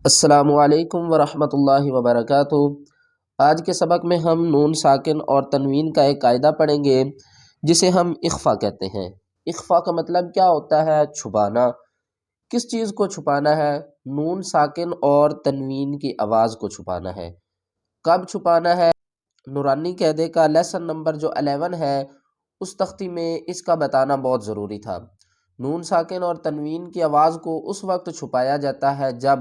السلام علیکم ورحمۃ اللہ وبرکاتہ۔ آج کے سبق میں ہم نون ساکن اور تنوین کا ایک قاعدہ پڑھیں گے جسے ہم اخفا کہتے ہیں۔ اخفا کا مطلب کیا ہوتا ہے؟ چھپانا۔ کس چیز کو چھپانا ہے؟ نون ساکن اور تنوین کی آواز کو چھپانا ہے۔ کب چھپانا ہے؟ نورانی قاعدے کا لیسن نمبر جو 11 ہے اس تختی میں اس کا بتانا بہت ضروری تھا۔ نون ساکن اور تنوین کی آواز کو اس وقت چھپایا جاتا ہے جب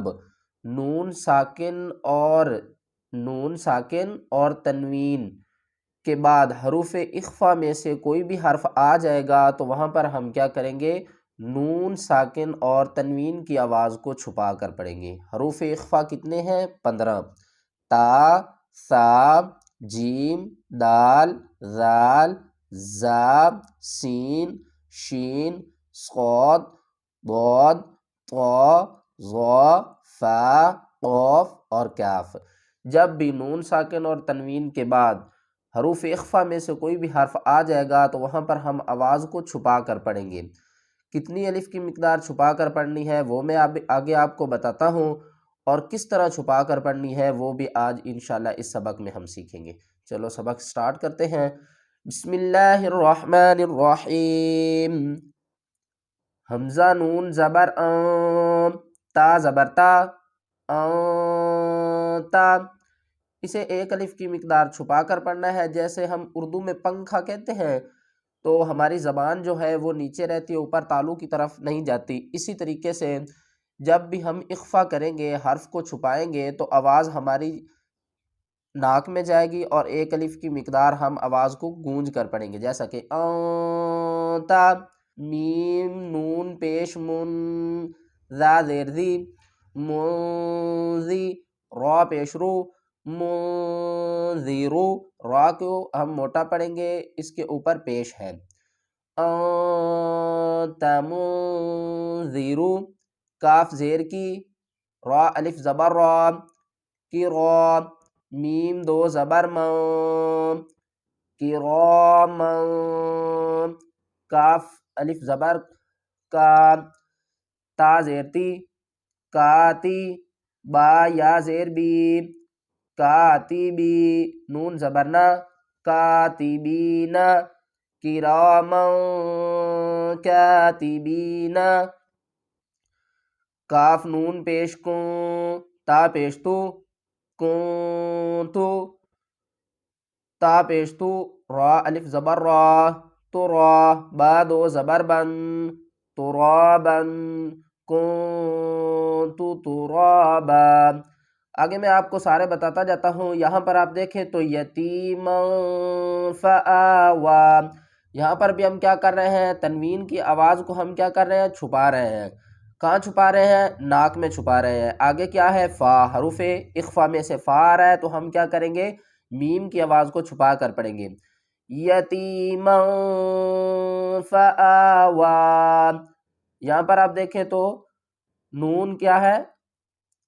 نون ساکن اور تنوین کے بعد حروف اخفا میں سے کوئی بھی حرف آ جائے گا تو وہاں پر ہم کیا کریں گے؟ نون ساکن اور تنوین کی آواز کو چھپا کر پڑھیں گے۔ حروف اخفا کتنے ہیں؟ 15: تا، ثا، جیم، دال، ذال، زا، سین، شین، صاد، ضاد، طا، ظا، فا، قاف اور کاف۔ جب بھی نون ساکن اور تنوین کے بعد حروف اخفا میں سے کوئی بھی حرف آ جائے گا تو وہاں پر ہم آواز کو چھپا کر پڑھیں گے۔ کتنی الف کی مقدار چھپا کر پڑھنی ہے وہ میں آگے آپ کو بتاتا ہوں، اور کس طرح چھپا کر پڑھنی ہے وہ بھی آج انشاءاللہ اس سبق میں ہم سیکھیں گے۔ چلو سبق سٹارٹ کرتے ہیں۔ بسم اللہ الرحمن الرحیم۔ حمزہ نون زبر آم، تا زبر تا، تا۔ اسے ایک الف کی مقدار چھپا کر پڑھنا ہے۔ جیسے ہم اردو میں پنکھا کہتے ہیں تو ہماری زبان جو ہے وہ نیچے رہتی ہے، اوپر تالو کی طرف نہیں جاتی۔ اسی طریقے سے جب بھی ہم اخفا کریں گے، حرف کو چھپائیں گے تو آواز ہماری ناک میں جائے گی اور ایک الف کی مقدار ہم آواز کو گونج کر پڑھیں گے، جیسا کہ تا، میم نون پیش من، ذا زیر ذی، منذی، را پیش رو، منذرو۔ را کو ہم موٹا پڑھیں گے، اس کے اوپر پیش ہے۔ انت منذرو، کاف زیر کی، را الف زبر را کی را، میم دو زبر مم کی را مم، کاف الف زبر کا، تا زیر تی، کاتی، با یا زیر بی، کاتبی، نون زبر نا، کاتبین، کراما کاتبین، کاف نون پیش کن، تا پیش تو، کنتو، تا پیش تو، را الف زبر را، تو را، با دو زبر بن، ترابن، کنتو ترابا۔ آگے میں آپ کو سارے بتاتا جاتا ہوں۔ یہاں پر آپ دیکھیں تو یتیما فآوا، یہاں پر بھی ہم کیا کر رہے ہیں؟ تنوین کی آواز کو ہم کیا کر رہے ہیں؟ چھپا رہے ہیں۔ کہاں چھپا رہے ہیں؟ ناک میں چھپا رہے ہیں۔ آگے کیا ہے؟ فا، حروف اخفا میں سے فا آ رہا ہے تو ہم کیا کریں گے؟ میم کی آواز کو چھپا کر پڑھیں گے۔ یتیما فآوا، یہاں پر آپ دیکھیں تو نون کیا ہے؟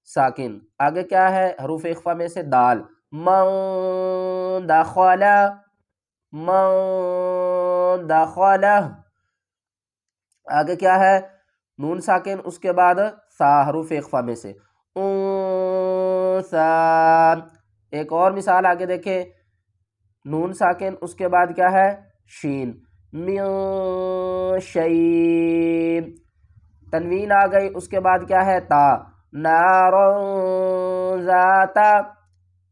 ساکن۔ آگے کیا ہے؟ حروف اخفا میں سے دال، من دخل، من دخل۔ آگے کیا ہے؟ نون ساکن، اس کے بعد سا، حروف اخفا میں سے انسا۔ ایک اور مثال آگے دیکھیں، نون ساکن، اس کے بعد کیا ہے؟ شین، من شیء۔ تنوین آ گئی، اس کے بعد کیا ہے؟ تا، نارا ذات،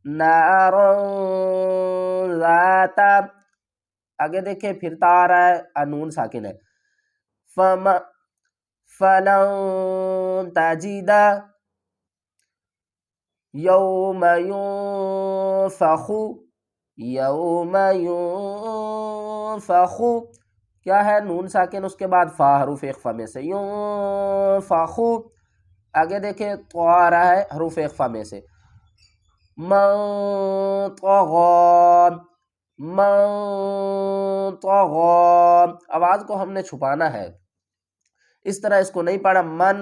نارا ذات۔ آگے دیکھیں پھر تا آ رہا ہے، نون ساکن ہے، فلن تجد، یوم ینفخ، یوم ینفخ۔ کیا ہے؟ نون ساکن، اس کے بعد فا، حروف اخفا میں سے ینفخ۔ آگے دیکھیں تو آ رہا ہے حروف اخفا میں سے، من طغی، من طغی۔ آواز کو ہم نے چھپانا ہے، اس طرح اس کو نہیں پڑھا من،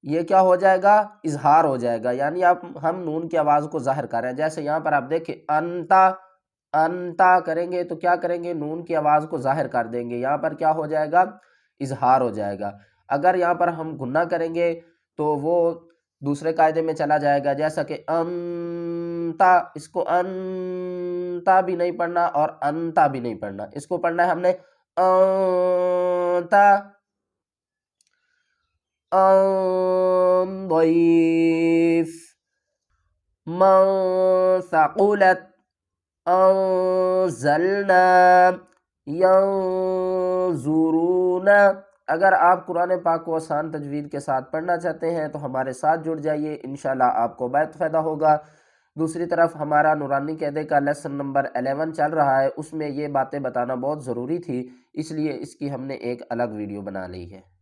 یہ کیا ہو جائے گا؟ اظہار ہو جائے گا، یعنی ہم نون کی آواز کو ظاہر کر رہے ہیں۔ جیسے یہاں پر آپ دیکھیں انتا، انتا کریں گے تو کیا کریں گے؟ نون کی آواز کو ظاہر کر دیں گے، یہاں پر کیا ہو جائے گا؟ اظہار ہو جائے گا۔ اگر یہاں پر ہم گنہ کریں گے تو وہ دوسرے قاعدے میں چلا جائے گا، جیسا کہ انتا، اس کو انتا بھی نہیں پڑھنا اور انتا بھی نہیں پڑھنا، اس کو پڑھنا ہے ہم نے انتا. ضیف، من ثقلت، انزلنا، ینظرون. اگر آپ قرآن پاک کو آسان تجوید کے ساتھ پڑھنا چاہتے ہیں تو ہمارے ساتھ جڑ جائیے، انشاءاللہ آپ کو بہت فائدہ ہوگا. دوسری طرف ہمارا نورانی قاعدے کا لیسن نمبر 11 چل رہا ہے، اس میں یہ باتیں بتانا بہت ضروری تھی، اس لیے اس کی ہم نے ایک الگ ویڈیو بنا لی ہے.